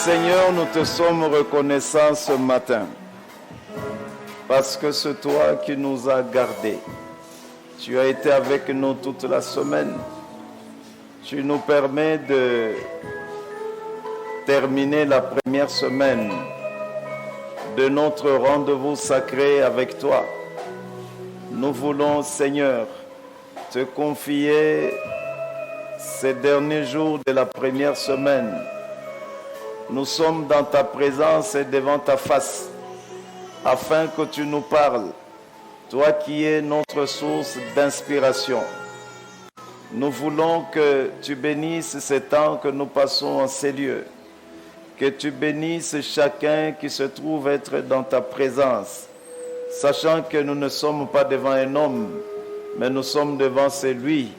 Seigneur, nous te sommes reconnaissants ce matin parce que c'est toi qui nous as gardés. Tu as été avec nous toute la semaine. Tu nous permets de terminer la première semaine de notre rendez-vous sacré avec toi. Nous voulons, Seigneur, te confier ces derniers jours de la première semaine. Nous sommes dans ta présence et devant ta face, afin que tu nous parles, toi qui es notre source d'inspiration. Nous voulons que tu bénisses ce temps que nous passons en ces lieux, que tu bénisses chacun qui se trouve être dans ta présence, sachant que nous ne sommes pas devant un homme, mais nous sommes devant celui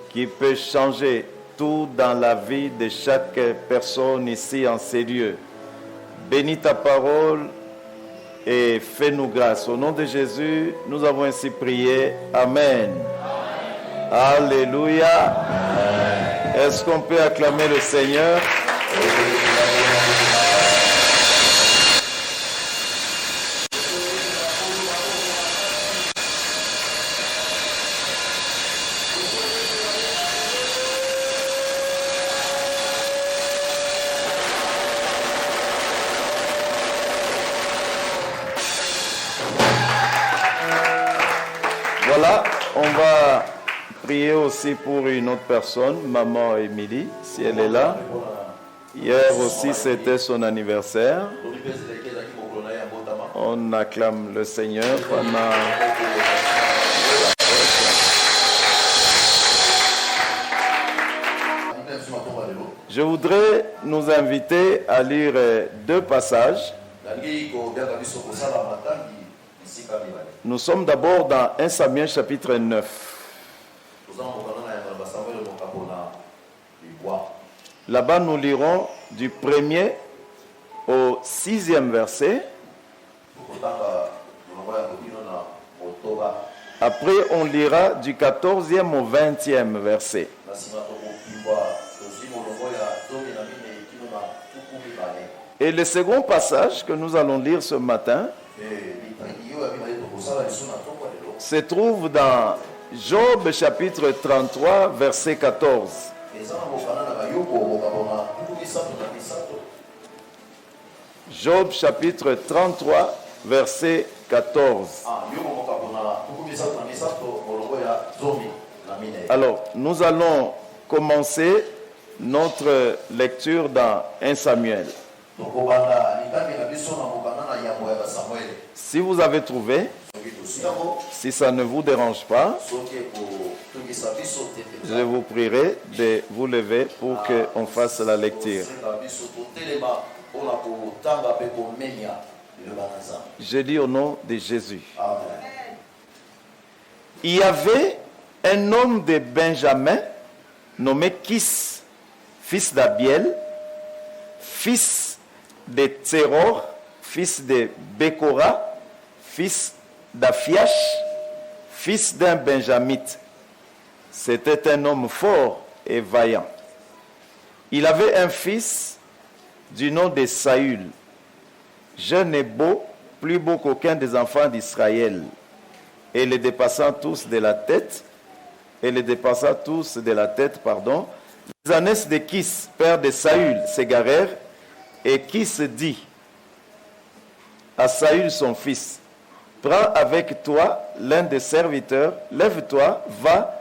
qui peut changer tout dans la vie de chaque personne ici en ces lieux. Bénis ta parole et fais-nous grâce. Au nom de Jésus, nous avons ainsi prié. Amen. Alléluia. Est-ce qu'on peut acclamer le Seigneur? Voilà, on va prier aussi pour une autre personne, maman Émilie, si elle est là. Hier aussi, c'était son anniversaire. On acclame le Seigneur pendant... Je voudrais nous inviter à lire deux passages. Nous sommes d'abord dans 1 Samuel chapitre 9. Là-bas, nous lirons du 1er au 6e verset. Après, on lira du 14e au 20e verset. Et le second passage que nous allons lire ce matin se trouve dans Job chapitre 33 verset 14. Job chapitre 33 verset 14. Alors, nous allons commencer notre lecture dans 1 Samuel. Si vous avez trouvé, si ça ne vous dérange pas, je vous prierai de vous lever pour qu'on fasse la lecture. Je dis au nom de Jésus. Il y avait un homme de Benjamin nommé Kis, fils d'Abiel, fils de Tseror, fils de Bekora, fils d'Aphiash, fils d'un Benjamite. C'était un homme fort et vaillant. Il avait un fils du nom de Saül, jeune et beau, plus beau qu'aucun des enfants d'Israël, et les dépassant tous de la tête, les ânesses de Kis, père de Saül, s'égarèrent, et Kis dit à Saül son fils, prends avec toi l'un des serviteurs, lève-toi, va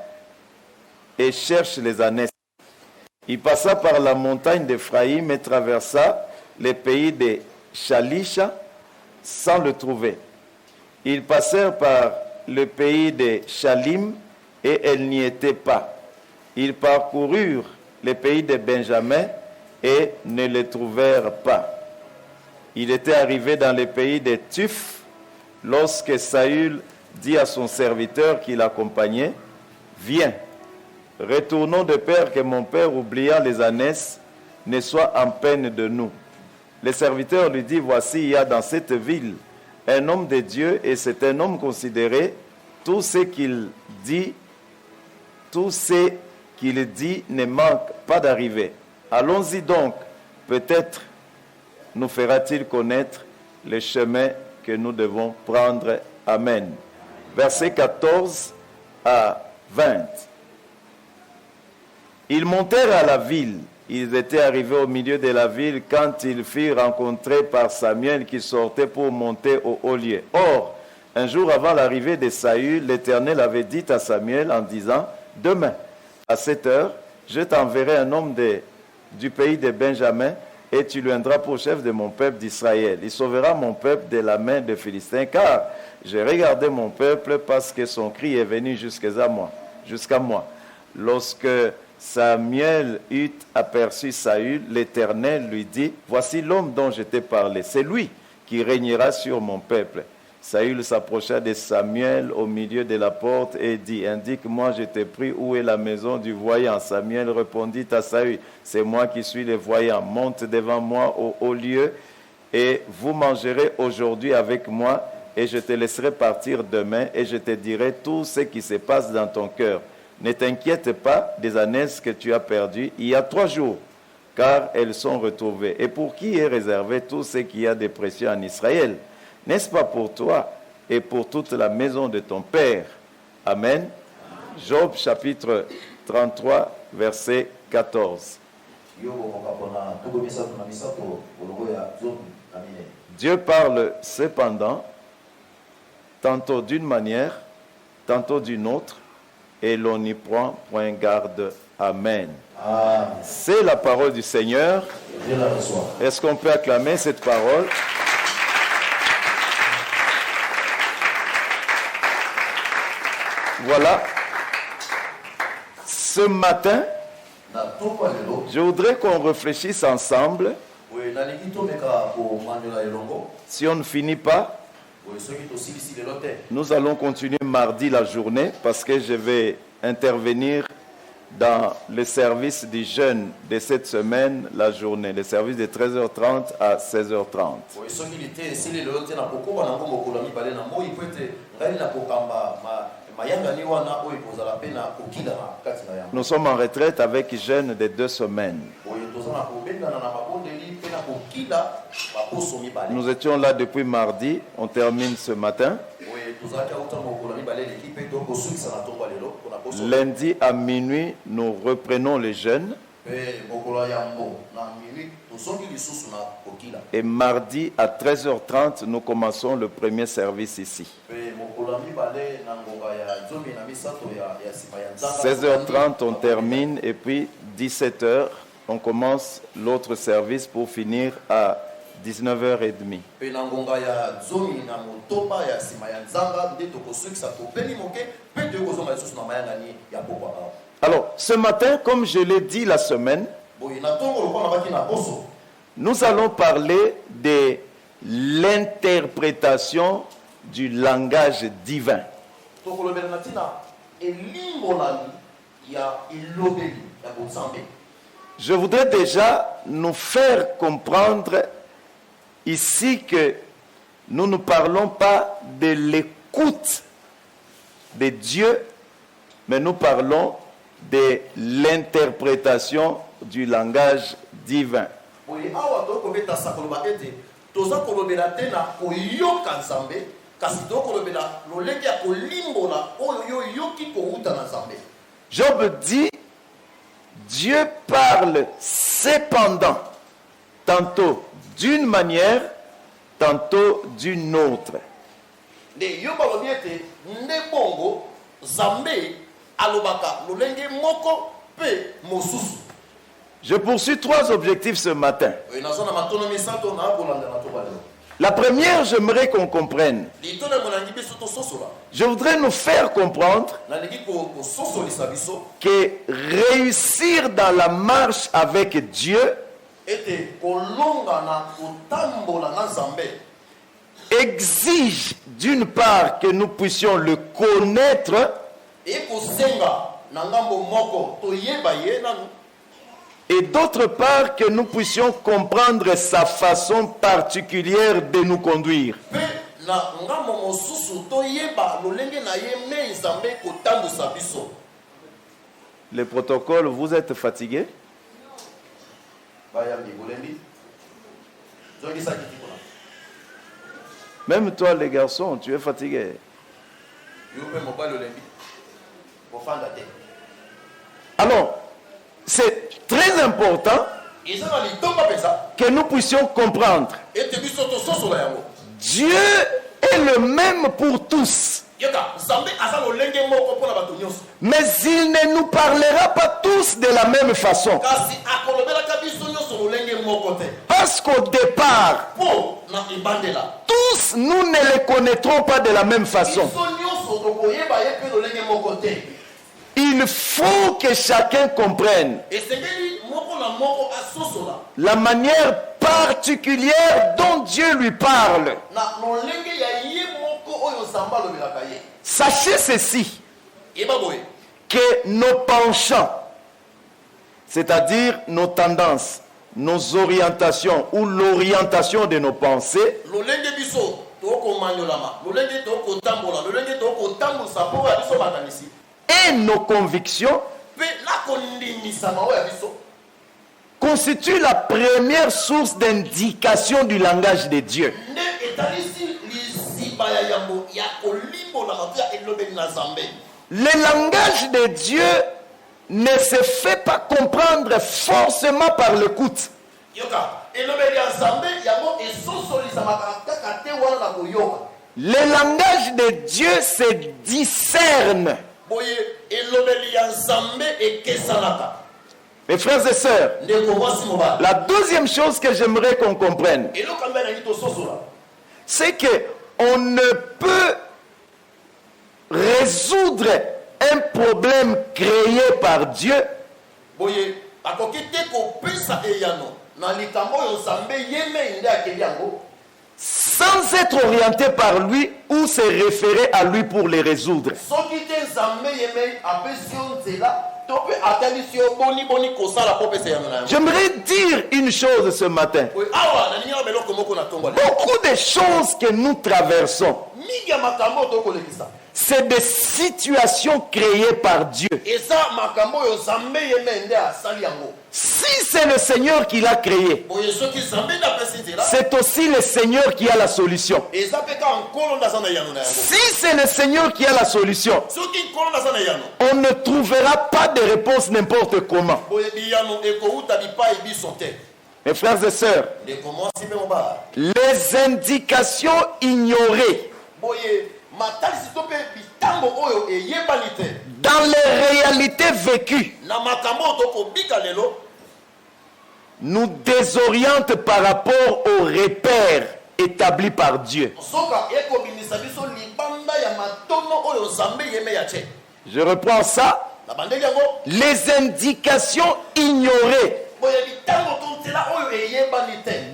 et cherche les ânesses. Il passa par la montagne d'Éphraïm et traversa les pays de Shalisha sans le trouver. Ils passèrent par le pays de Shalim et elles n'y étaient pas. Ils parcoururent les pays de Benjamin et ne les trouvèrent pas. Il était arrivé dans le pays de Tuph lorsque Saül dit à son serviteur qui l'accompagnait, « Viens, retournons de peur que mon père, oubliant les ânesses, ne soit en peine de nous. » Le serviteur lui dit, « Voici, il y a dans cette ville un homme de Dieu et c'est un homme considéré. Tout ce qu'il dit ne manque pas d'arriver. Allons-y donc, peut-être nous fera-t-il connaître le chemin que nous devons prendre. Amen. Versets 14 à 20. Ils montèrent à la ville. Ils étaient arrivés au milieu de la ville quand ils furent rencontrés par Samuel qui sortait pour monter au haut lieu. Or, un jour avant l'arrivée de Saül, l'Éternel avait dit à Samuel en disant, « Demain, à 7 heures, je t'enverrai un homme du pays de Benjamin et tu lui viendras pour chef de mon peuple d'Israël. Il sauvera mon peuple de la main des Philistins, car j'ai regardé mon peuple parce que son cri est venu jusqu'à moi. » Lorsque Samuel eut aperçu Saül, l'Éternel lui dit, « Voici l'homme dont je t'ai parlé, c'est lui qui régnera sur mon peuple. » Saül s'approcha de Samuel au milieu de la porte et dit, « Indique-moi, je t'ai pris, où est la maison du voyant ?» Samuel répondit à Saül, « C'est moi qui suis le voyant, monte devant moi au haut lieu et vous mangerez aujourd'hui avec moi et je te laisserai partir demain et je te dirai tout ce qui se passe dans ton cœur. Ne t'inquiète pas des années que tu as perdues il y a 3 jours, car elles sont retrouvées. Et pour qui est réservé tout ce qu'il y a de précieux en Israël? N'est-ce pas pour toi et pour toute la maison de ton Père? » Amen. Job chapitre 33, verset 14. Dieu parle cependant, tantôt d'une manière, tantôt d'une autre, et l'on n'y prend point garde. Amen. C'est la parole du Seigneur. Est-ce qu'on peut acclamer cette parole? Voilà. Ce matin, je voudrais qu'on réfléchisse ensemble. Si on ne finit pas, nous allons continuer mardi la journée parce que je vais intervenir dans le service du jeûne de cette semaine, la journée, le service de 13h30 à 16h30. Nous sommes en retraite avec jeûne de 2 semaines. Nous étions là depuis mardi, on termine ce matin. Lundi à minuit, nous reprenons le jeûne. Et mardi à 13h30, nous commençons le premier service ici. 16h30, on termine et puis 17h, on commence l'autre service pour finir à 19h30. Alors, ce matin, comme je l'ai dit la semaine, nous allons parler de l'interprétation du langage divin. Je voudrais déjà nous faire comprendre ici que nous ne parlons pas de l'écoute de Dieu, mais nous parlons de l'interprétation du langage divin. Job dit, Dieu parle cependant, tantôt d'une manière, tantôt d'une autre. Je poursuis 3 objectifs ce matin. La première, j'aimerais qu'on comprenne. Je voudrais nous faire comprendre que réussir dans la marche avec Dieu exige d'une part que nous puissions le connaître et d'autre part que nous puissions comprendre sa façon particulière de nous conduire. Le protocole, vous êtes fatigué? Même toi, les garçons, tu es fatigué. Alors, c'est très important que nous puissions comprendre. Dieu est le même pour tous. Mais il ne nous parlera pas tous de la même façon. Parce qu'au départ, tous nous ne les connaîtrons pas de la même façon. Il faut que chacun comprenne la manière particulière dont Dieu lui parle. Sachez ceci, que nos penchants, c'est-à-dire nos tendances, nos orientations ou l'orientation de nos pensées, et nos convictions constituent la première source d'indication du langage de Dieu. Le langage de Dieu ne se fait pas comprendre forcément par l'écoute. Le langage de Dieu se discerne. Mes frères et sœurs, la deuxième chose que j'aimerais qu'on comprenne, c'est qu'on ne peut résoudre un problème créé par Dieu sans être orienté par lui ou se référer à lui pour les résoudre. J'aimerais dire une chose ce matin. Beaucoup de choses que nous traversons, c'est des situations créées par Dieu. Si c'est le Seigneur qui l'a créé, c'est aussi le Seigneur qui a la solution. Si c'est le Seigneur qui a la solution, on ne trouvera pas de réponse n'importe comment. Mes frères et sœurs, les indications ignorées dans les réalités vécues nous désorientent par rapport aux repères établis par Dieu. Je reprends ça. Les indications ignorées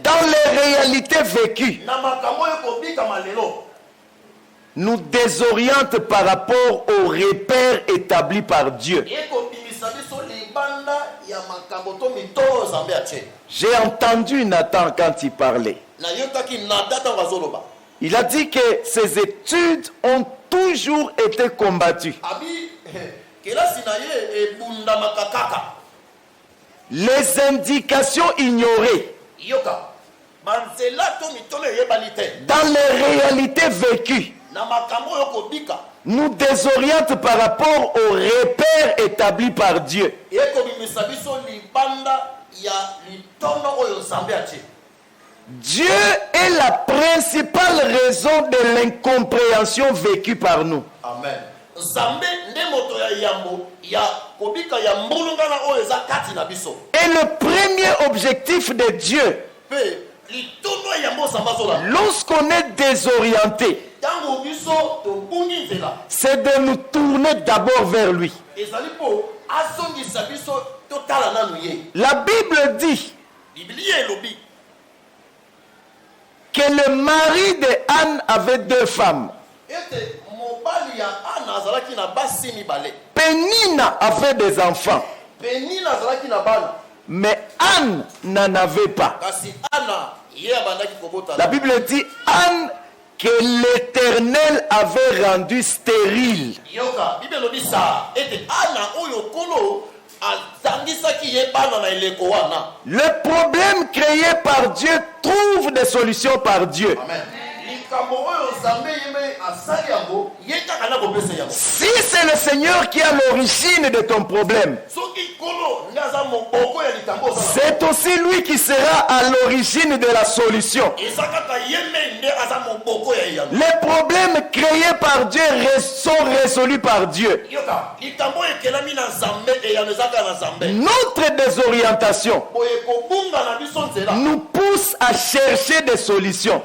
dans les réalités vécues nous désorientent par rapport aux repères établis par Dieu. J'ai entendu Nathan quand il parlait. Il a dit que ses études ont toujours été combattues. Les indications ignorées dans les réalités vécues nous désorientent par rapport aux repères établis par Dieu. Dieu est la principale raison de l'incompréhension vécue par nous. Amen. Et le premier objectif de Dieu, lorsqu'on est désorienté, c'est de nous tourner d'abord vers lui. La Bible dit que le mari de Anne avait deux femmes. Pénina avait des enfants, mais Anne n'en avait pas. La Bible dit Anne que l'Éternel avait rendu stérile. Le problème créé par Dieu trouve des solutions par Dieu. Amen. Si c'est le Seigneur qui a l'origine de ton problème, c'est aussi lui qui sera à l'origine de la solution. Les problèmes créés par Dieu sont résolus par Dieu. Notre désorientation nous pousse à chercher des solutions,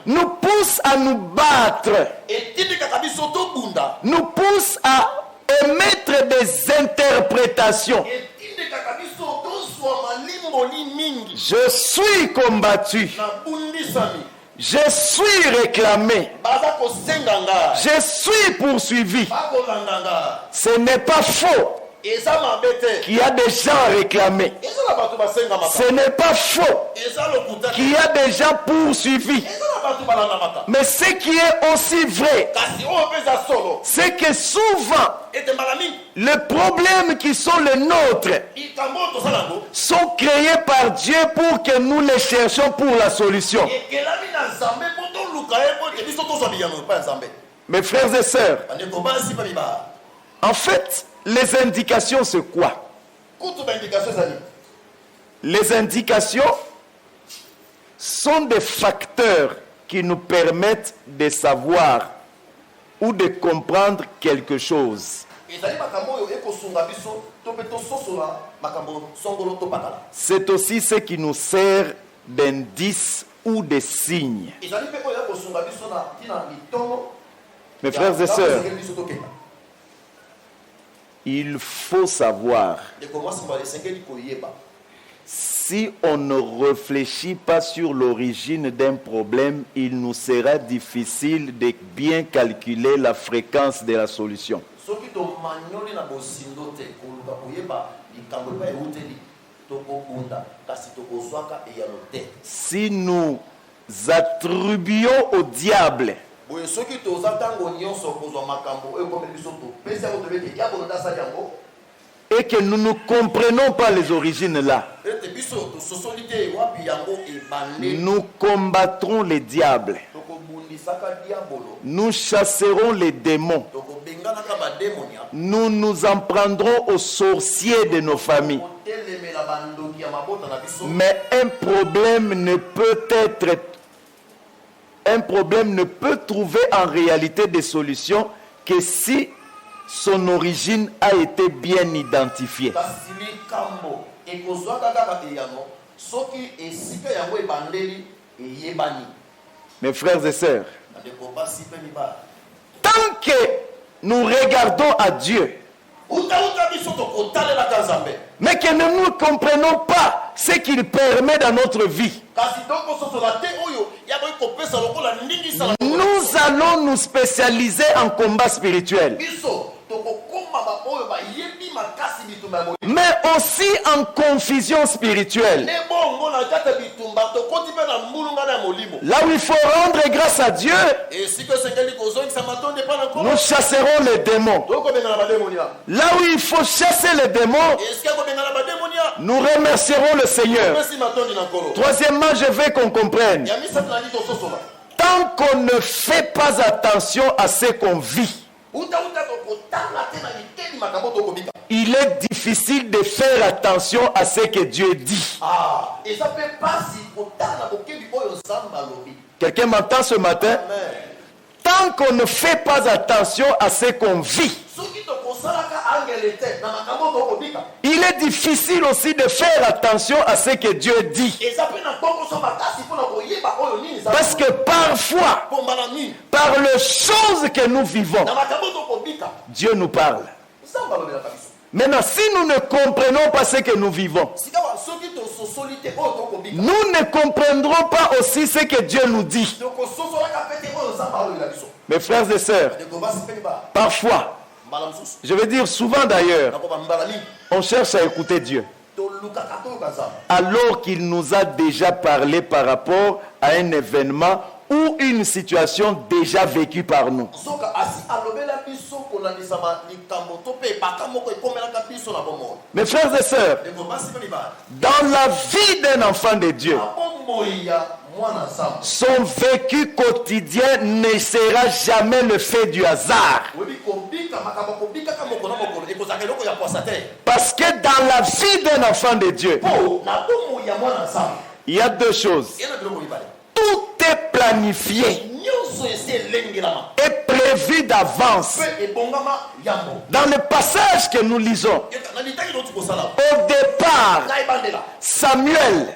nous pousse à nous battre, nous pousse à émettre des interprétations. Je suis combattu, je suis réclamé, je suis poursuivi. Ce n'est pas faux qu'il y a des gens réclamés. Ce n'est pas faux qu'il y a des gens poursuivis. Mais ce qui est aussi vrai, c'est que souvent, les problèmes qui sont les nôtres sont créés par Dieu pour que nous les cherchions pour la solution. Mes frères et sœurs, en fait, les indications, c'est quoi? Les indications sont des facteurs qui nous permettent de savoir ou de comprendre quelque chose. C'est aussi ce qui nous sert d'indice ou de signe. Mes frères et sœurs, il faut savoir, si on ne réfléchit pas sur l'origine d'un problème, il nous sera difficile de bien calculer la fréquence de la solution. Si nous attribuons au diable et que nous ne comprenons pas les origines là, nous combattrons les diables, nous chasserons les démons, nous nous en prendrons aux sorciers de nos familles. Mais un problème ne peut trouver en réalité des solutions que si son origine a été bien identifiée. Mes frères et sœurs, tant que nous regardons à Dieu, mais que nous ne comprenons pas ce qu'il permet dans notre vie, nous allons nous spécialiser en combat spirituel, mais aussi en confusion spirituelle. Là où il faut rendre grâce à Dieu, nous chasserons les démons. Là où il faut chasser les démons, nous remercierons le Seigneur. Troisièmement, je veux qu'on comprenne, tant qu'on ne fait pas attention à ce qu'on vit, il est difficile de faire attention à ce que Dieu dit. Quelqu'un m'entend ce matin? Tant qu'on ne fait pas attention à ce qu'on vit, il est difficile aussi de faire attention à ce que Dieu dit. Parce que parfois, par les choses que nous vivons, Dieu nous parle. Maintenant, si nous ne comprenons pas ce que nous vivons, nous ne comprendrons pas aussi ce que Dieu nous dit. Mes frères et sœurs, parfois, je veux dire souvent d'ailleurs, on cherche à écouter Dieu, alors qu'il nous a déjà parlé par rapport à un événement ou une situation déjà vécue par nous. Mes frères et sœurs, dans la vie d'un enfant de Dieu, son vécu quotidien ne sera jamais le fait du hasard. Parce que dans la vie d'un enfant de Dieu, il y a deux choses. Tout est planifié et prévu d'avance. Dans le passage que nous lisons, au départ, Samuel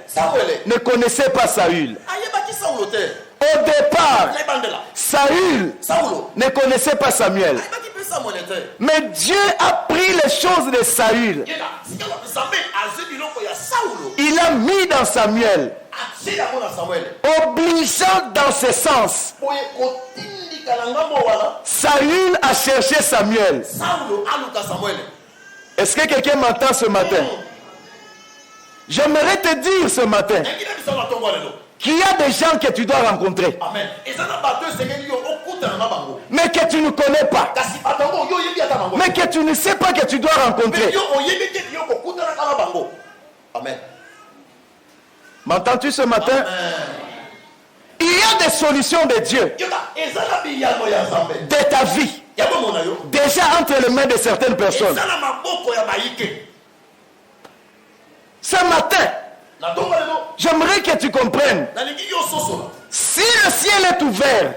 ne connaissait pas Saül. Au départ, Saül ne connaissait pas Samuel. Mais Dieu a pris les choses de Saül. Il a mis dans Samuel, obligeant dans ce sens. Saül a cherché Samuel. Est-ce que quelqu'un m'entend ce matin? J'aimerais te dire ce matin qu'il y a des gens que tu dois rencontrer. Amen. Mais que tu ne connais pas. Mais que tu ne sais pas que tu dois rencontrer. Amen. M'entends-tu ce matin? Amen. Il y a des solutions de Dieu de ta vie, déjà entre les mains de certaines personnes. Ce matin, j'aimerais que tu comprennes. Si le ciel est ouvert,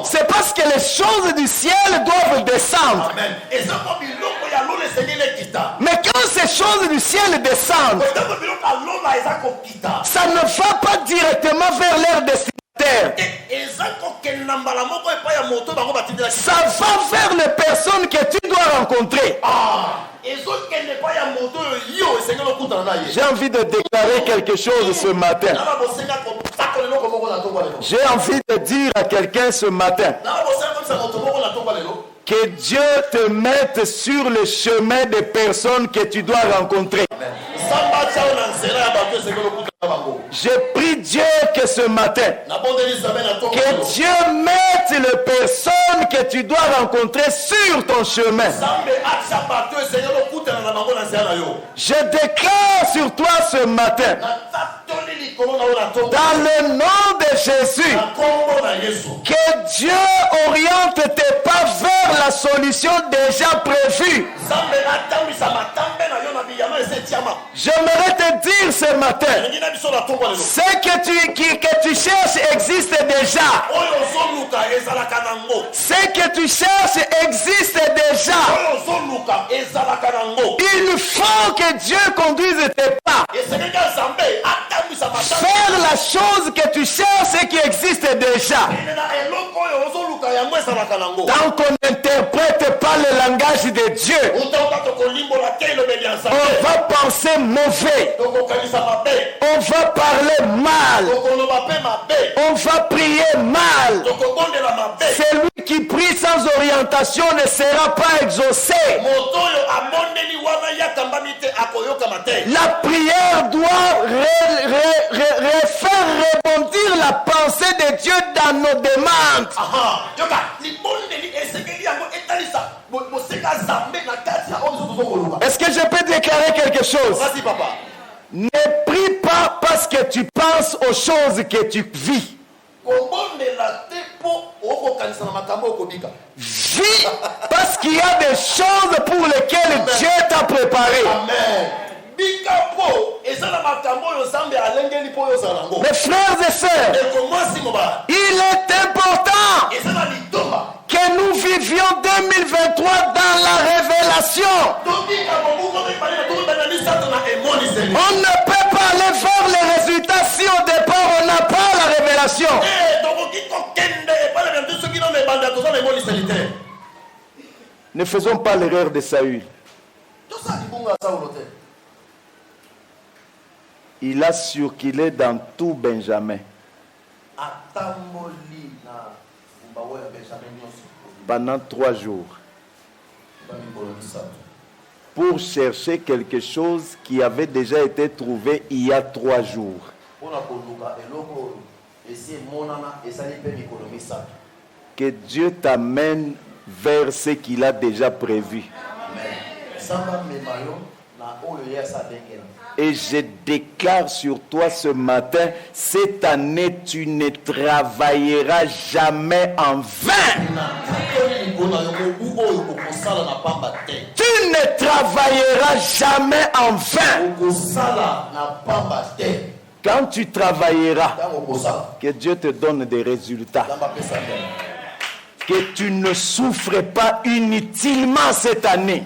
c'est parce que les choses du ciel doivent descendre. Amen. Mais quand ces choses du ciel descendent, ça ne va pas directement vers leur destinataire. Ça va vers les personnes que tu dois rencontrer. J'ai envie de déclarer quelque chose ce matin. J'ai envie de dire à quelqu'un ce matin que Dieu te mette sur le chemin des personnes que tu dois rencontrer. Je prie Dieu que ce matin, que Dieu mette les personnes que tu dois rencontrer sur ton chemin. Je déclare sur toi ce matin, dans le nom de Jésus, que Dieu oriente tes pas vers la solution déjà prévue. J'aimerais te dire ce matin, ce que tu cherches existe déjà. Ce que tu cherches existe déjà. Il faut que Dieu conduise tes pas. Faire la chose que tu cherches et qui existe déjà. Tant qu'on n'interprète pas le langage de Dieu, on va penser mauvais. On va parler mal. On va prier mal. Celui qui prie sans orientation ne sera pas exaucé. La prière doit faire rebondir la pensée de Dieu dans nos demandes. Est-ce que je peux déclarer quelque chose? Vas-y, papa. Ne prie pas parce que tu penses aux choses que tu vis. Vis parce qu'il y a des choses pour lesquelles Amen. Dieu t'a préparé. Amen. Mes frères et sœurs, il est important que nous vivions 2023 dans la révélation. On ne peut pas aller vers les résultats si au départ on n'a pas la révélation. Ne faisons pas l'erreur de Saül. Il a circulé dans tout Benjamin pendant 3 jours pour chercher quelque chose qui avait déjà été trouvé il y a 3 jours. Que Dieu t'amène vers ce qu'il a déjà prévu. Et je déclare sur toi ce matin, cette année, tu ne travailleras jamais en vain. Tu ne travailleras jamais en vain. Quand tu travailleras, que Dieu te donne des résultats. Que tu ne souffres pas inutilement cette année.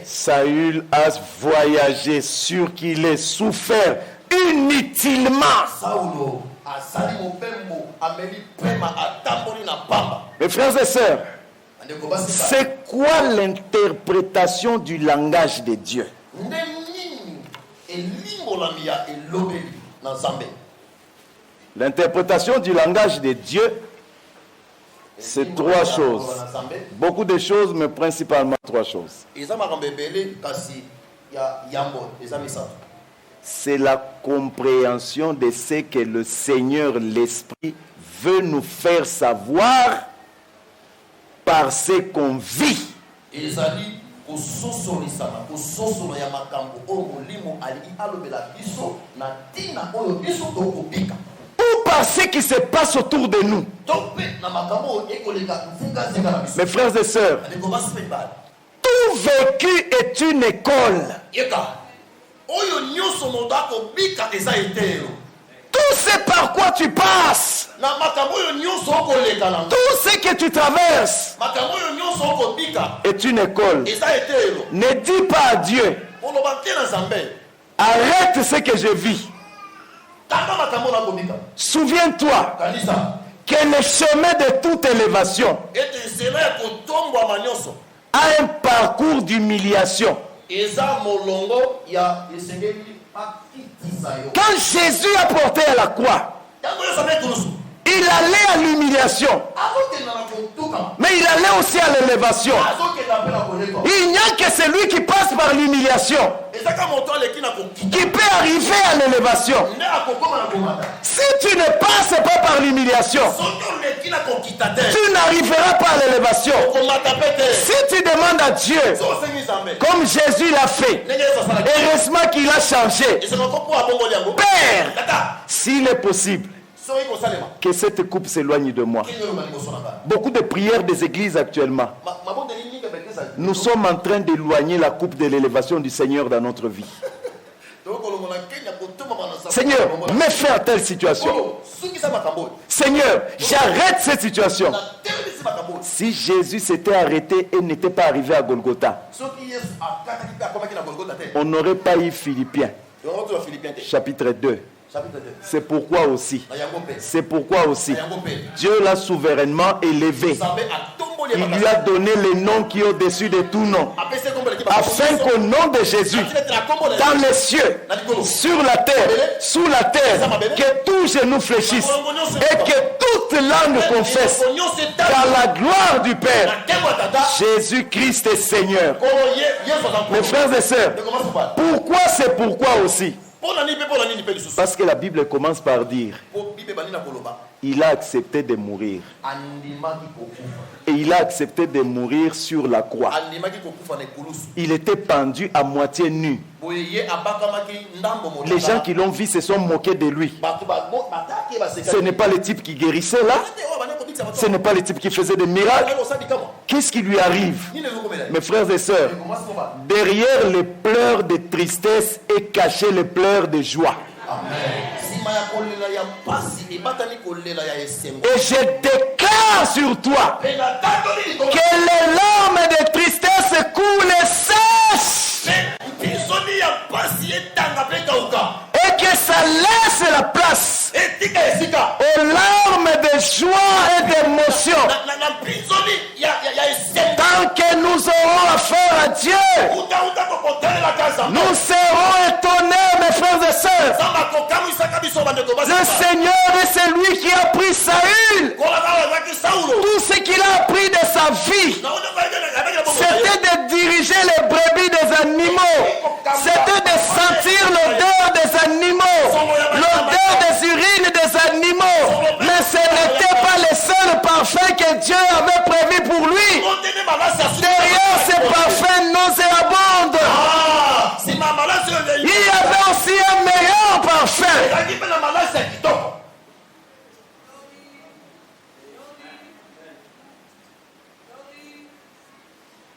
Saül a voyagé sûr qu'il ait souffert inutilement. Mes frères et sœurs, c'est quoi l'interprétation du langage de Dieu? L'interprétation du langage de Dieu, c'est trois choses. Beaucoup de choses, mais principalement trois choses. C'est la compréhension de ce que le Seigneur, l'Esprit, veut nous faire savoir par ce qu'on vit. Ou par ce qui se passe autour de nous. Mes frères et sœurs, tout vécu est une école. Tout ce par quoi tu passes, tout ce que tu traverses est une école. Ne dis pas à Dieu, arrête ce que je vis. Souviens-toi que le chemin de toute élévation a un parcours d'humiliation. Quand Jésus a porté à la croix, il allait à l'humiliation, mais il allait aussi à l'élévation. Il n'y a que celui qui passe par l'humiliation qui peut arriver à l'élévation. Si tu ne passes pas par l'humiliation, tu n'arriveras pas à l'élévation. Si tu demandes à Dieu, comme Jésus l'a fait, heureusement qu'il a changé. Père, s'il est possible, que cette coupe s'éloigne de moi. Beaucoup de prières des églises actuellement. Nous sommes en train d'éloigner la coupe de l'élévation du Seigneur dans notre vie. Seigneur, mets fin à telle situation. Seigneur, j'arrête cette situation. Si Jésus s'était arrêté et n'était pas arrivé à Golgotha, on n'aurait pas eu Philippiens, chapitre 2. C'est pourquoi aussi, Dieu l'a souverainement élevé. Il lui a donné le nom qui est au-dessus de tout nom, afin qu'au nom de Jésus, dans les cieux, sur la terre, sous la terre, que tout genou fléchisse et que toute langue confesse dans la gloire du Père, Jésus-Christ est Seigneur. Mes frères et sœurs, pourquoi c'est pourquoi aussi? Parce que la Bible commence par dire, il a accepté de mourir. Et il a accepté de mourir sur la croix. Il était pendu à moitié nu. Les gens qui l'ont vu se sont moqués de lui. Ce n'est pas le type qui guérissait là. Ce n'est pas le type qui faisait des miracles. Qu'est-ce qui lui arrive? Mes frères et sœurs, derrière les pleurs de tristesse est caché les pleurs de joie. Et je déclare sur toi que les larmes de tristesse coulent et sèchent. Et que ça laisse la place aux larmes de joie et d'émotion. Tant que nous aurons affaire à Dieu, nous serons étonnés, mes frères et sœurs. Le Seigneur est celui qui a pris Saül. Tout ce qu'il a appris de sa vie, c'était de diriger les brebis des animaux. C'était de sentir l'odeur des animaux, l'odeur des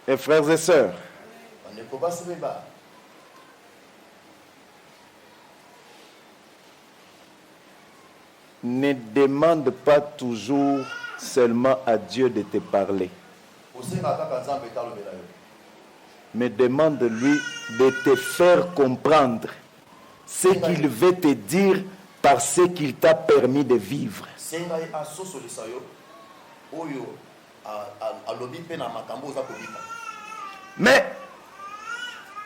Et frères et sœurs, ne demande pas toujours seulement à Dieu de te parler, mais demande-lui de te faire comprendre ce qu'il veut te dire par ce qu'il t'a permis de vivre. Mais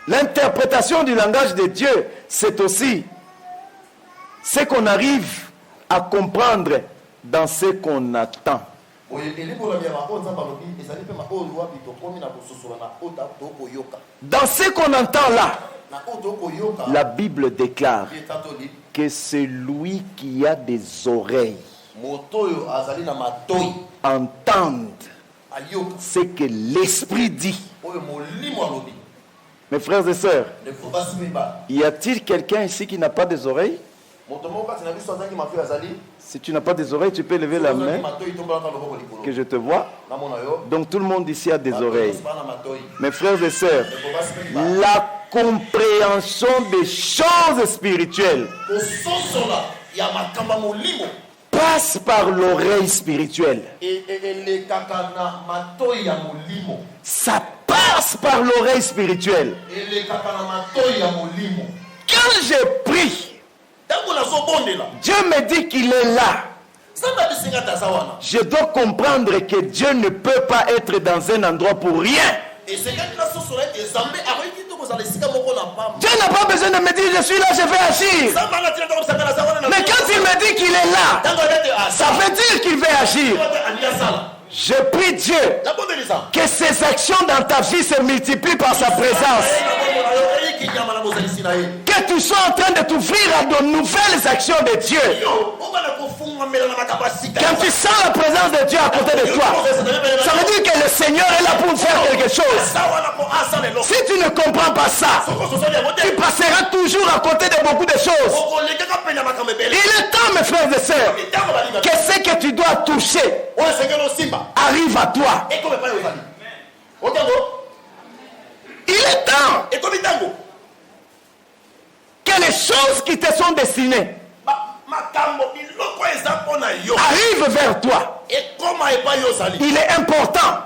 l'interprétation du langage de Dieu, c'est aussi ce qu'on arrive à comprendre dans ce qu'on attend. Dans ce qu'on entend là, la Bible déclare que celui qui a des oreilles entende ce que l'Esprit dit. Mes frères et sœurs, y a-t-il quelqu'un ici qui n'a pas des oreilles? Si tu n'as pas des oreilles, tu peux lever la main, que je te vois. Donc tout le monde ici a des oreilles. Mes frères et sœurs, la compréhension des choses spirituelles passe par l'oreille spirituelle. Ça passe par l'oreille spirituelle. Quand j'ai pris, Dieu me dit qu'il est là. Je dois comprendre que Dieu ne peut pas être dans un endroit pour rien. Dieu n'a pas besoin de me dire je suis là, je vais agir. Mais quand il me dit qu'il est là, ça veut dire qu'il va agir. Je prie Dieu que ses actions dans ta vie se multiplient par sa présence. Que tu sois en train de t'ouvrir à de nouvelles actions de Dieu. Quand tu sens la présence de Dieu à côté de toi, ça veut dire que le Seigneur est là pour faire quelque chose. Si tu ne comprends pas ça, tu passeras toujours à côté de beaucoup de choses. Il est temps, mes frères et sœurs, que ce que tu dois toucher arrive à toi. Il est temps que les choses qui te sont destinées arrivent vers toi. Il est important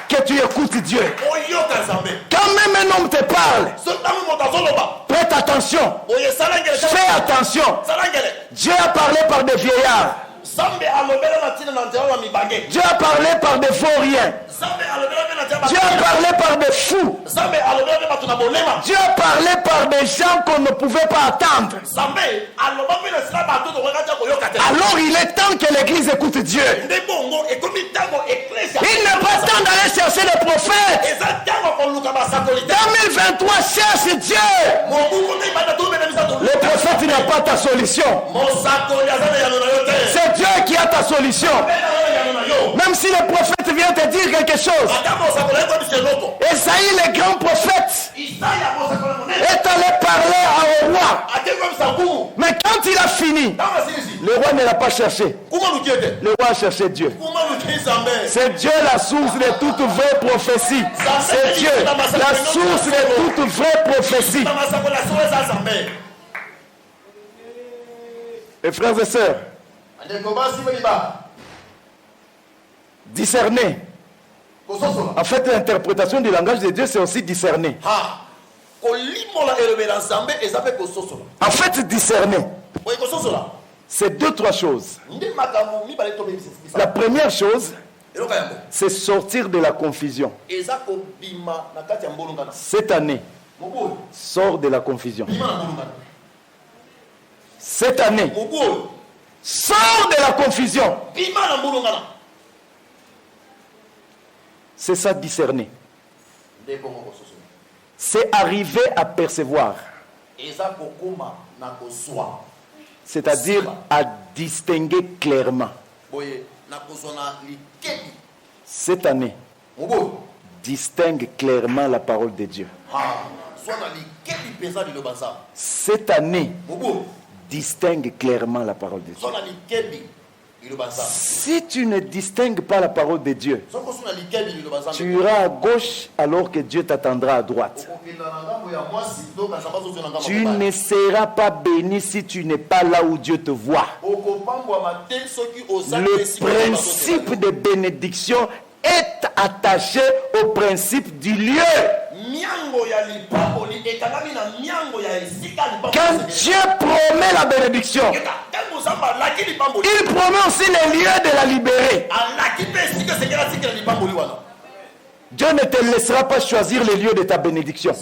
que tu écoutes Dieu. Quand même un homme te parle, prête attention. Fais attention. Dieu a parlé par des vieillards. Dieu a parlé par des vauriens. Dieu a parlé par des fous. Dieu a parlé par des gens qu'on ne pouvait pas attendre. Alors il est temps que l'église écoute Dieu. Il n'est pas temps d'aller chercher les prophètes. 2023 cherche Dieu. Le prophète n'a pas ta solution. C'est Dieu qui a ta solution. Même si le prophète vient te dire quelque chose. Esaïe, le grand prophète, est allé parler au roi. Mais quand il a fini, le roi ne l'a pas cherché. Le roi a cherché Dieu. C'est Dieu la source de toute vraie prophétie. C'est Dieu la source de toute vraie prophétie. Et frères et sœurs, discerner. En fait, l'interprétation du langage de Dieu, c'est aussi discerner. En fait, discerner, c'est deux, trois choses. La première chose, c'est sortir de la confusion. Cette année, sors de la confusion. Cette année, sors de la confusion. C'est ça, discerner. C'est arriver à percevoir. C'est-à-dire à distinguer clairement. Cette année, distingue clairement la parole de Dieu. Cette année, distingue clairement la parole de Dieu. Si tu ne distingues pas la parole de Dieu, tu iras à gauche alors que Dieu t'attendra à droite. Tu ne seras pas béni si tu n'es pas là où Dieu te voit. Le principe de bénédiction est attaché au principe du lieu. Quand Dieu promet la bénédiction, il promet aussi les lieux de la libérer. Dieu ne te laissera pas choisir les lieux de ta bénédiction.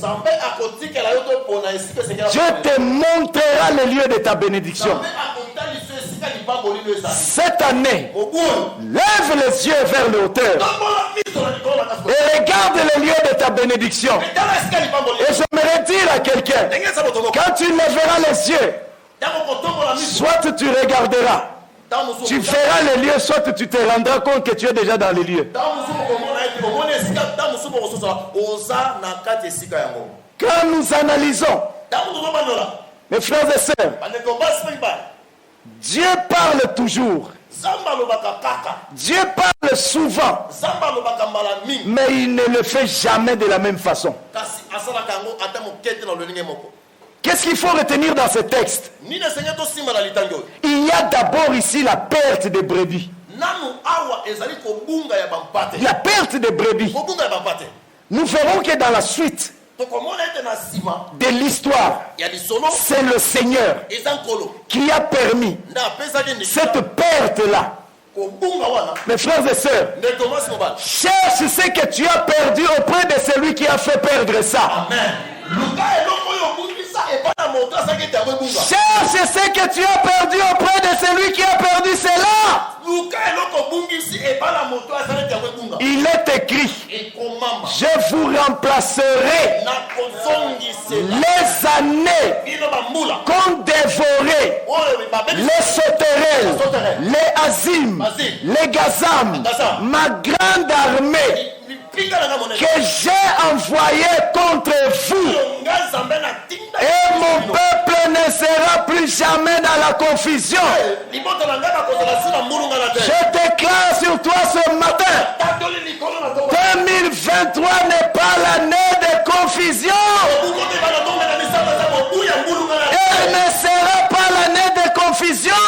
Dieu te montrera les lieux de ta bénédiction. Cette année, lève les yeux vers le hauteur et regarde les lieux de ta bénédiction. Et j'aimerais dire à quelqu'un, quand tu lèveras les yeux, soit tu regarderas, tu verras les lieux, soit tu te rendras compte que tu es déjà dans les lieux. Quand nous analysons, mes frères et sœurs, Dieu parle toujours. Dieu parle souvent, mais il ne le fait jamais de la même façon. Qu'est-ce qu'il faut retenir dans ce texte? Il y a d'abord ici la perte des brebis. La perte des brebis. Nous verrons que dans la suite de l'histoire, c'est le Seigneur qui a permis cette perte-là. Mes frères et sœurs, cherche ce que tu as perdu auprès de celui qui a fait perdre ça. Cherche ce que tu as perdu auprès de celui qui a perdu cela. Il est écrit, je vous remplacerai les années qu'on dévorait, les sauterelles, les azim, les gazam, ma grande armée que j'ai envoyé contre vous, et mon peuple ne sera plus jamais dans la confusion. Je déclare sur toi ce matin, 2023 n'est pas l'année de confusion. Elle ne sera pas l'année de confusion.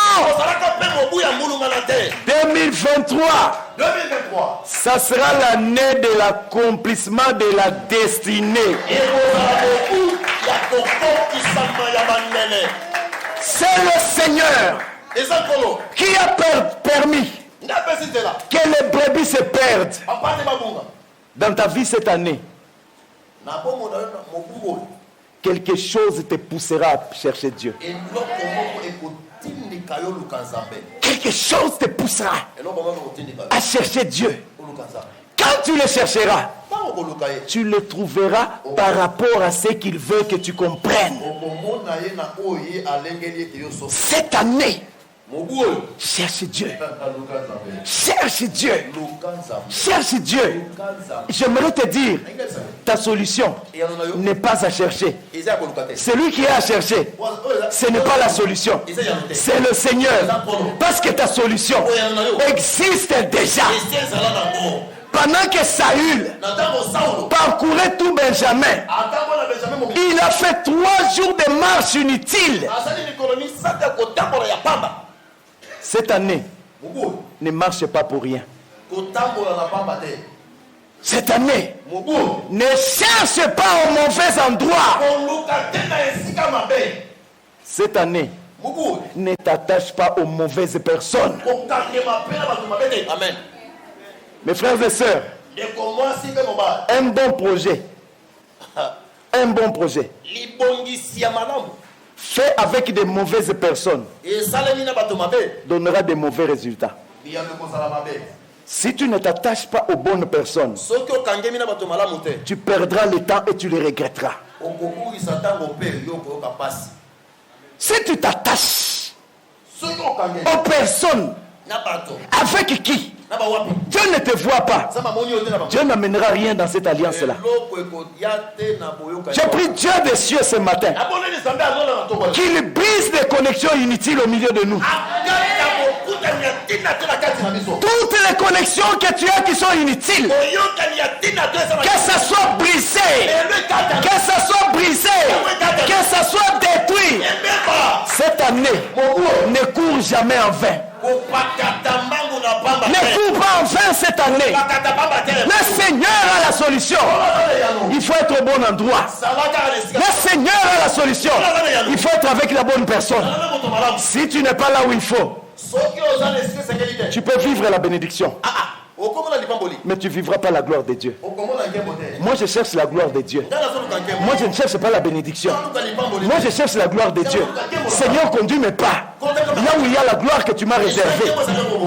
2023, ça sera l'année de l'accomplissement de la destinée. C'est le Seigneur qui a permis que les brebis se perdent dans ta vie cette année. Quelque chose te poussera à chercher Dieu. Quelque chose te poussera à chercher Dieu. Quand tu le chercheras, tu le trouveras par rapport à ce qu'il veut que tu comprennes. Cette année, cherche Dieu. Cherche Dieu. Cherche Dieu. J'aimerais te dire, ta solution n'est pas à chercher. Celui qui est à chercher, ce n'est pas la solution. C'est le Seigneur. Parce que ta solution existe déjà. Pendant que Saül parcourait tout Benjamin, il a fait 3 jours de marche inutile. Cette année, ne marche pas pour rien. Cette année, ne cherche pas au mauvais endroit. Cette année, ne t'attache pas aux mauvaises personnes. Amen. Mes frères et sœurs, un bon projet, fait avec de mauvaises personnes, donnera de mauvais résultats. Si tu ne t'attaches pas aux bonnes personnes, tu perdras le temps et tu le regretteras. Si tu t'attaches aux personnes avec qui Dieu ne te voit pas. Dieu n'amènera rien dans cette alliance-là. Je prie Dieu des cieux ce matin qu'il brise des connexions inutiles au milieu de nous. Toutes les connexions que tu as qui sont inutiles, que ça soit brisé, que ça soit brisé, que ça soit détruit. Cette année ne court jamais en vain. Ne cours pas en vain cette année. Le Seigneur a la solution. Il faut être au bon endroit. Le Seigneur a la solution. Il faut être avec la bonne personne. Si tu n'es pas là où il faut, tu peux vivre la bénédiction, mais tu ne vivras pas la gloire de Dieu. Moi je cherche la gloire de Dieu. Moi je ne cherche pas la bénédiction. Moi je cherche la gloire de Dieu. Seigneur, conduis mes pas là où il y a la gloire que tu m'as réservée.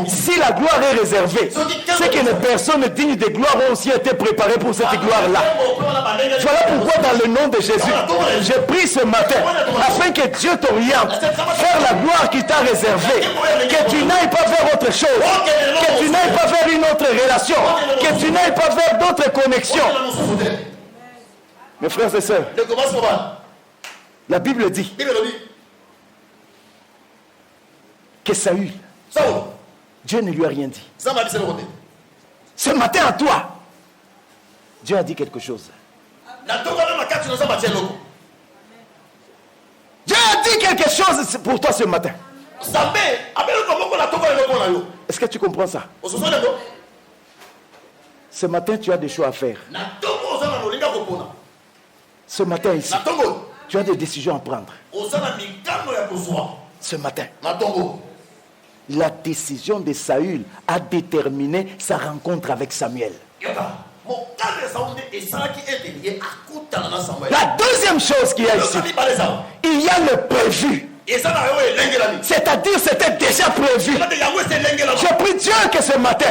Si la gloire est réservée, c'est que les personnes dignes de gloire ont aussi été préparées pour cette gloire-là. Voilà pourquoi dans le nom de Jésus, je prie ce matin afin que Dieu t'oriente vers la gloire qu'il t'a réservée. Que tu n'ailles pas vers autre chose, que tu n'ailles pas vers une autre relation, que tu n'ailles pas vers d'autres connexions. Mes frères et sœurs, la Bible dit que Saül, Dieu ne lui a rien dit. Ce matin à toi, Dieu a dit quelque chose. Dieu a dit quelque chose pour toi ce matin. Est-ce que tu comprends ça? Ce matin, tu as des choix à faire. Ce matin ici, tu as des décisions à prendre. Ce matin, la décision de Saül a déterminé sa rencontre avec Samuel. La deuxième chose qu'il y a ici, il y a le prévu. C'est-à-dire c'était déjà prévu. Je prie Dieu que ce matin,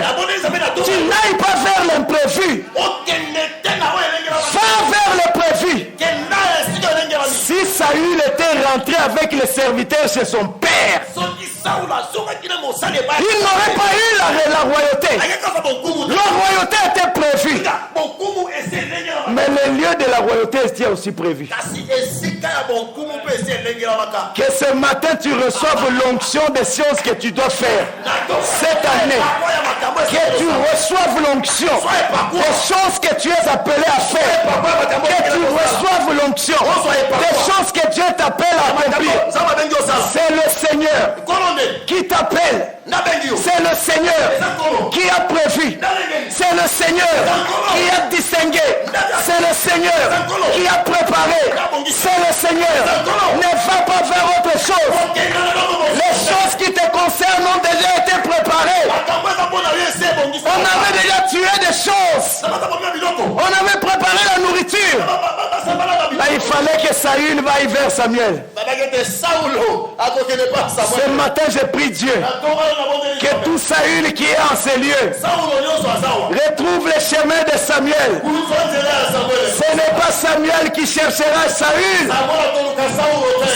tu n'ailles pas vers l'imprévu. Va vers le prévu. Si Saül était rentré avec les serviteurs chez son père, il n'aurait pas eu la royauté. La royauté était prévue. Mais le lieu de la royauté était aussi prévu. Que ce matin tu reçoives l'onction des choses que tu dois faire cette année. Que tu reçoives l'onction des choses que tu es appelé à faire. Que tu reçoives l'onction des choses que Dieu t'appelle à accomplir. C'est le Seigneur qui t'appelle. C'est le Seigneur qui a prévu. C'est le Seigneur qui a distingué. C'est le Seigneur qui a préparé. C'est le Seigneur. Ne va pas vers autre chose. Les choses qui te concernent ont déjà été préparées. On avait déjà tué des choses. On avait préparé la nourriture. Là, il fallait que Saül vaille vers Samuel. Ce matin, je prie Dieu que tout Saül qui est en ces lieux retrouve les chemins de Samuel. Ce n'est pas Samuel qui cherchera Saül.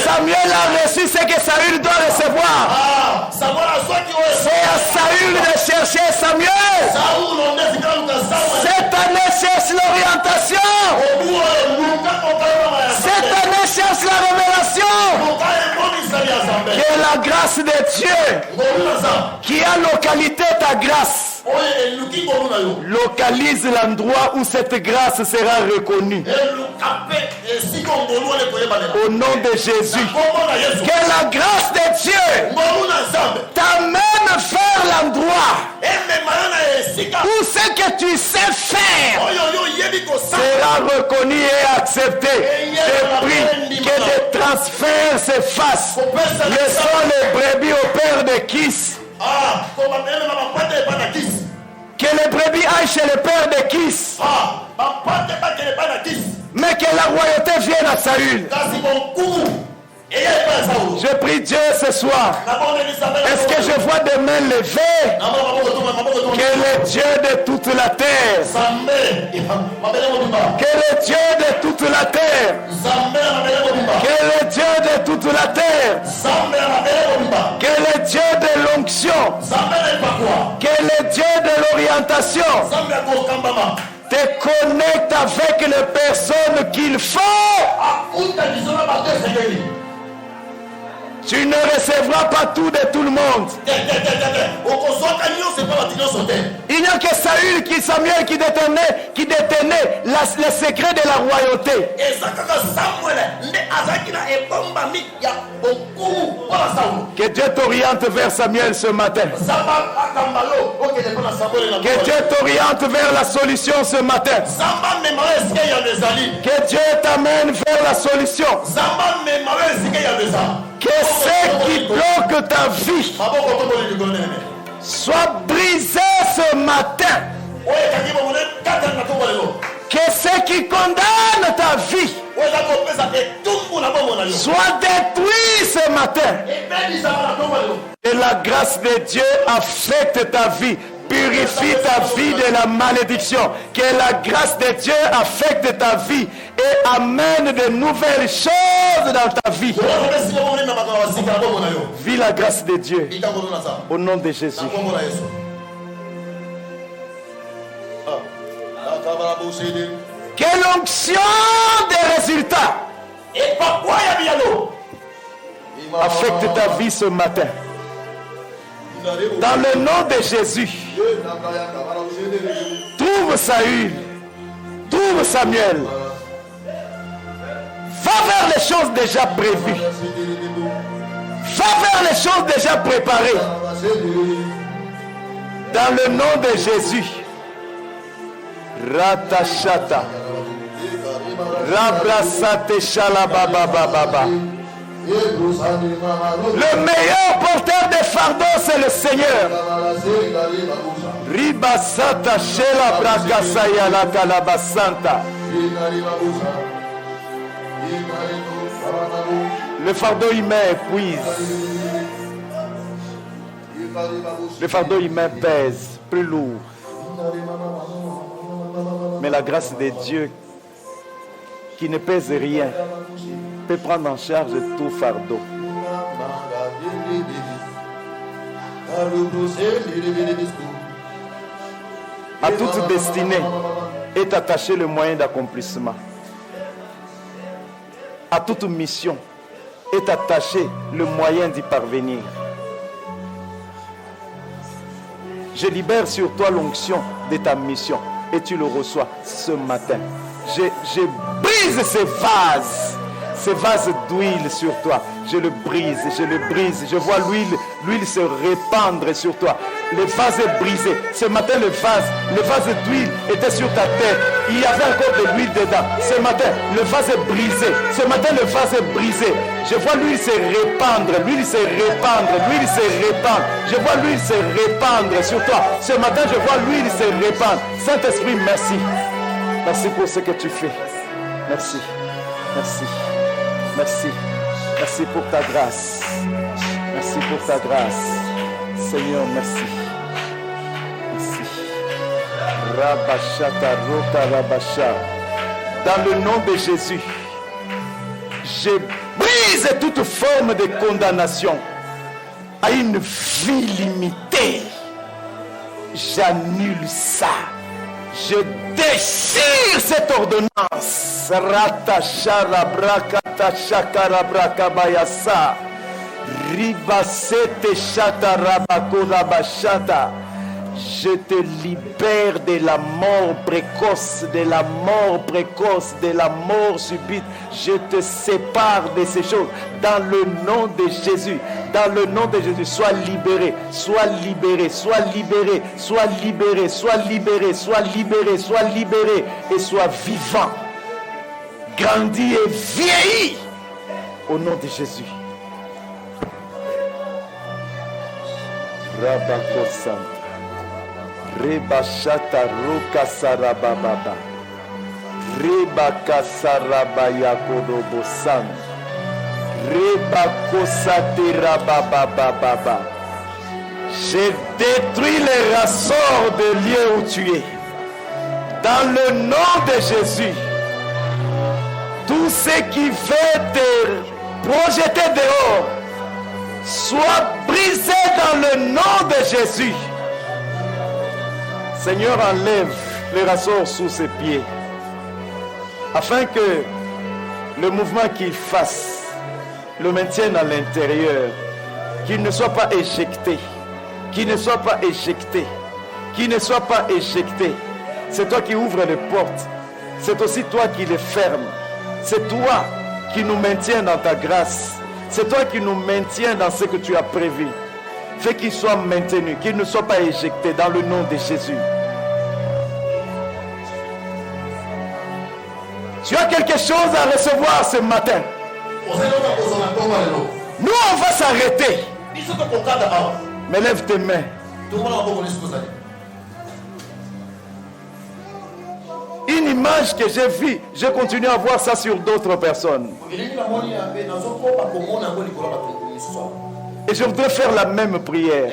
Samuel a reçu ce que Saül doit recevoir. C'est à Saül de chercher Samuel. Cette année cherche l'orientation. Cette année cherche la révélation. Que la grâce de Dieu qui a localité ta grâce localise l'endroit où cette grâce sera reconnue. Au nom de Jésus, que la grâce de Dieu t'amène vers l'endroit où ce que tu sais faire sera reconnu et accepté. Je prie que des transferts se fassent. Laissons les brebis au père de Kis. Que les brebis aillent chez le père de Kis. Mais que la royauté vienne à Saül. Je prie Dieu ce soir. Est-ce que je vois des mains levées? Que le Dieu de toute la terre, que le Dieu de toute la terre, que le Dieu de toute la terre, que le Dieu de l'onction, que le Dieu de l'orientation te connecte avec les personnes qu'il faut. Tu ne recevras pas tout de tout le monde. Il n'y a que Samuel qui détenait le secret de la royauté. Que Dieu t'oriente vers Samuel ce matin. Que Dieu t'oriente vers la solution ce matin. Que Dieu t'amène vers la solution. Que ce qui bloque ta vie soit brisé ce matin. Que ce qui condamne ta vie soit détruit ce matin. Que la grâce de Dieu affecte ta vie. Purifie ta vie de la malédiction. Que la grâce de Dieu affecte ta vie et amène de nouvelles choses dans ta vie. Vis la grâce de Dieu au nom de Jésus. Que l'onction des résultats affecte ta vie ce matin. Dans le nom de Jésus, trouve Saül, trouve Samuel. Va vers les choses déjà prévues. Va vers les choses déjà préparées. Dans le nom de Jésus. Ratashata. Rabrasate shalababababa. Le meilleur porteur de fardeau, c'est le Seigneur. Ribasata shela brakasaya la kalabasanta. Le fardeau humain épuise. Le fardeau humain pèse, plus lourd. Mais la grâce de Dieu, qui ne pèse rien, peut prendre en charge tout fardeau. À toute destinée est attaché le moyen d'accomplissement. À toute mission est attaché le moyen d'y parvenir. Je libère sur toi l'onction de ta mission et tu le reçois ce matin. Je brise ces vases d'huile sur toi. Je le brise. Je vois l'huile se répandre sur toi. Le vase est brisé. Ce matin, le vase d'huile était sur ta tête. Il y avait encore de l'huile dedans. Ce matin, le vase est brisé. Ce matin, le vase est brisé. Je vois l'huile se répandre. Je vois l'huile se répandre sur toi. Ce matin, je vois l'huile se répandre. Saint-Esprit, merci. Merci pour ce que tu fais. Merci. Merci pour ta grâce. Merci pour ta grâce. Seigneur, merci. Rabashata Rota Rabasha. Dans le nom de Jésus, je brise toute forme de condamnation à une vie limitée. J'annule ça. Je déchire cette ordonnance. Ratashara brakata shakara brakabayasa. Ribasete shata rabako rabashata. Je te libère de la mort précoce, de la mort subite. Je te sépare de ces choses. Dans le nom de Jésus. Dans le nom de Jésus, sois libéré, et sois vivant, grandis et vieillis au nom de Jésus. Rabako Santa, Rebashata Roka Sarababa, Rebaka Sarabaya Kodobo Santa. Je détruis les ressorts de lieu où tu es. Dans le nom de Jésus, Tout ce qui veut te projeter dehors soit brisé dans le nom de Jésus. Seigneur, enlève les rassorts sous ses pieds, afin que le mouvement qu'il fasse le maintienne à l'intérieur, qu'il ne soit pas éjecté, qu'il ne soit pas éjecté, qu'il ne soit pas éjecté. C'est toi qui ouvres les portes, c'est aussi toi qui les fermes, c'est toi qui nous maintiens dans ta grâce, c'est toi qui nous maintiens dans ce que tu as prévu. Fais qu'il soit maintenu, qu'il ne soit pas éjecté dans le nom de Jésus. Tu as quelque chose à recevoir ce matin. Nous, on va s'arrêter. Mais lève tes mains. Une image que j'ai vue, je continue à voir ça sur d'autres personnes. Et je voudrais faire la même prière.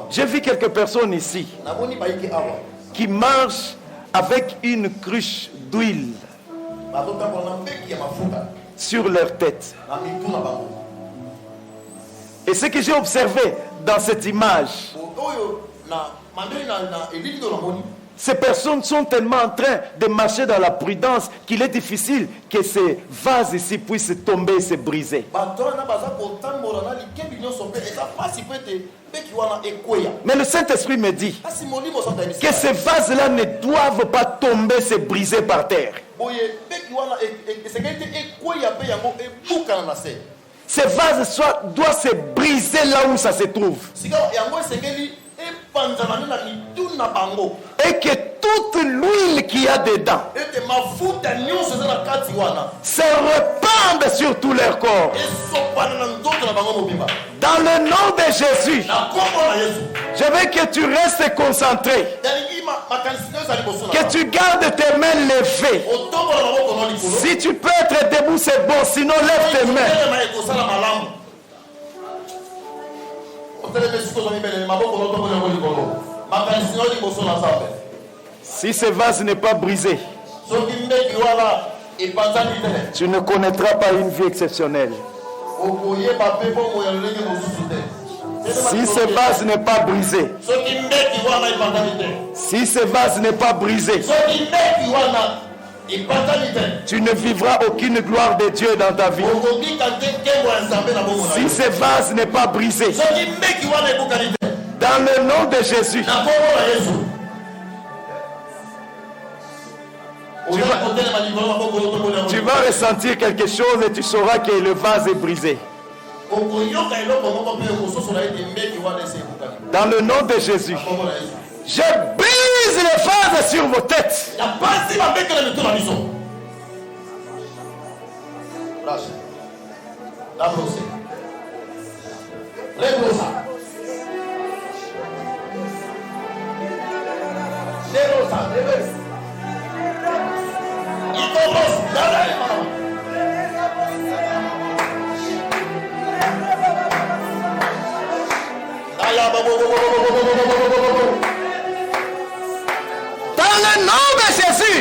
J'ai vu quelques personnes ici qui marchent avec une cruche d'huile sur leur tête. Et ce que j'ai observé dans cette image, ces personnes sont tellement en train de marcher dans la prudence qu'il est difficile que ces vases ici puissent tomber et se briser. Mais le Saint-Esprit me dit que ces vases-là ne doivent pas tomber et se briser par terre. Ces vases doivent se briser là où ça se trouve. Et que toute l'huile qu'il y a dedans se répande sur tout leur corps. Dans le nom de Jésus, je veux que tu restes concentré, que tu gardes tes mains levées. Si tu peux être debout, c'est bon, sinon lève tes mains. Si ce vase n'est pas brisé, tu ne connaîtras pas une vie exceptionnelle. Si ce vase n'est pas brisé, si ce vase n'est pas brisé, tu ne vivras aucune gloire de Dieu dans ta vie. Si ce vase n'est pas brisé, dans le nom de Jésus, tu vas ressentir quelque chose et tu sauras que le vase est brisé. Dans le nom de Jésus, je brise les vases sur vos têtes. Dans le nom de Jésus,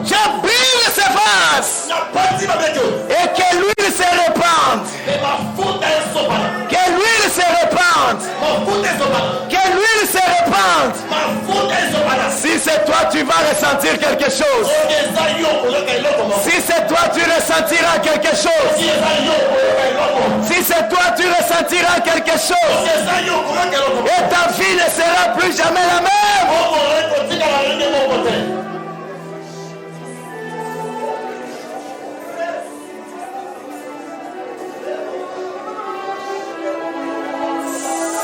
je brise ces vases et que l'huile se répande. Que l'huile se répande. Que l'huile se répande. Si c'est toi, tu vas ressentir quelque chose. Si c'est toi, tu ressentiras quelque chose. Si c'est toi, tu ressentiras quelque chose. Et ta vie ne sera plus jamais la même.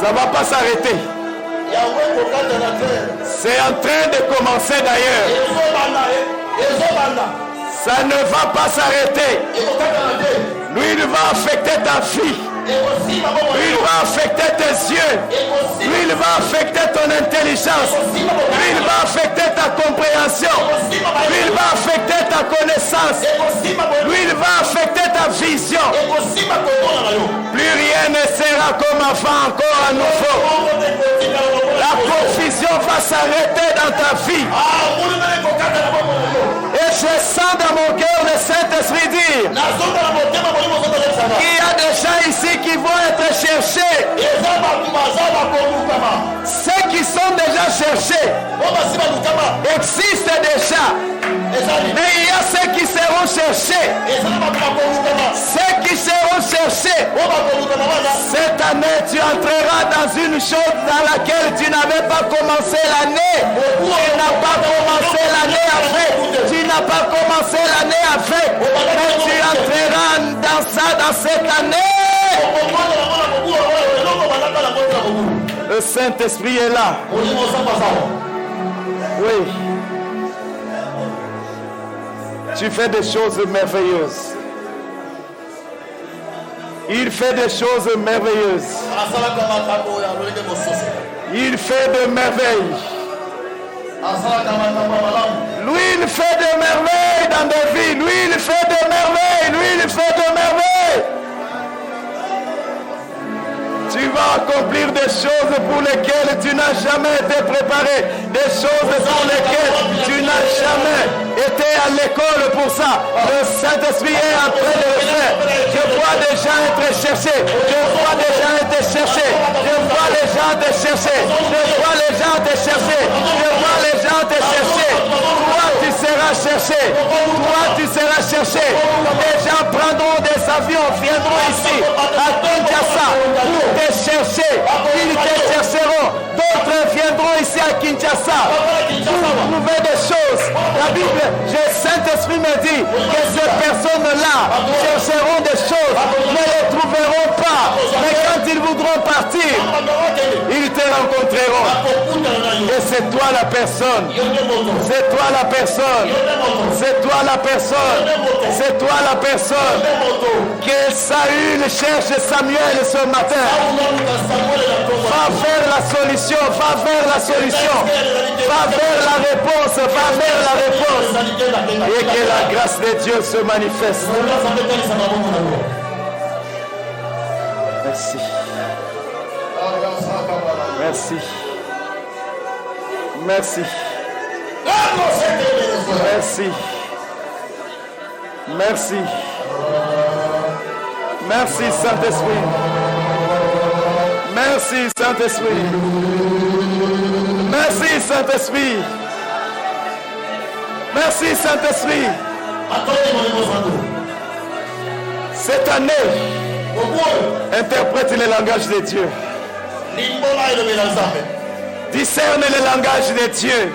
Ça ne va pas s'arrêter. C'est en train de commencer d'ailleurs. Ça ne va pas s'arrêter. Lui, il va affecter ta vie. Lui, il va affecter tes yeux. Lui, il va affecter ton intelligence. Lui, il va affecter ta compréhension. Lui, il va affecter ta connaissance. Lui, il va affecter ta vision. Plus rien ne sera comme avant, encore à nouveau. La confusion va s'arrêter dans ta vie. Et je sens dans Qui a des gens ici qui vont être cherchés. Ceux qui sont déjà cherchés existent déjà. Mais il y a ceux qui seront cherchés. Ceux qui seront cherchés. Cette année, tu entreras dans une chose dans laquelle tu n'avais pas commencé l'année. Tu n'as pas commencé l'année avec. Tu n'as pas commencé l'année avec. Mais tu entreras dans ça dans cette année. Le Saint-Esprit est là. Oui. Tu fais des choses merveilleuses. Il fait des choses merveilleuses. Il fait de merveilles. Lui, il fait de merveilles dans des vies. Lui, il fait de merveilles. Lui, il fait de merveilles. Tu vas accomplir des choses pour lesquelles tu n'as jamais été préparé. Des choses pour lesquelles tu n'as jamais été à l'école pour ça. Le Saint-Esprit est en train de le faire. Je vois des gens être cherchés. Je vois des gens être cherchés. Je vois les gens te chercher. Je vois les gens te chercher. Je vois les gens te chercher. Toi, tu seras cherché. Toi, tu seras cherché. Les gens prendront des avions, viendront ici à Kinshasa pour te chercher. Ils te chercheront. D'autres viendront ici à Kinshasa pour trouver des choses. La Bible, le Saint-Esprit me dit que ces personnes-là chercheront des choses, mais ne les trouveront pas. Mais quand ils voudront partir, ils te rencontreront. Et c'est toi la personne. C'est toi la personne. C'est toi la personne. C'est toi la personne. Que Saül cherche Samuel ce matin. Va vers la solution. Va vers la solution. Va vers la réponse. Va vers la réponse. Et que la grâce de Dieu se manifeste. Merci. Merci. Merci. Merci. Merci. Merci Saint-Esprit. Merci Saint-Esprit. Merci Saint-Esprit. Merci Saint-Esprit. Cette année, interprète le langage de Dieu. Discerne le langage de Dieu.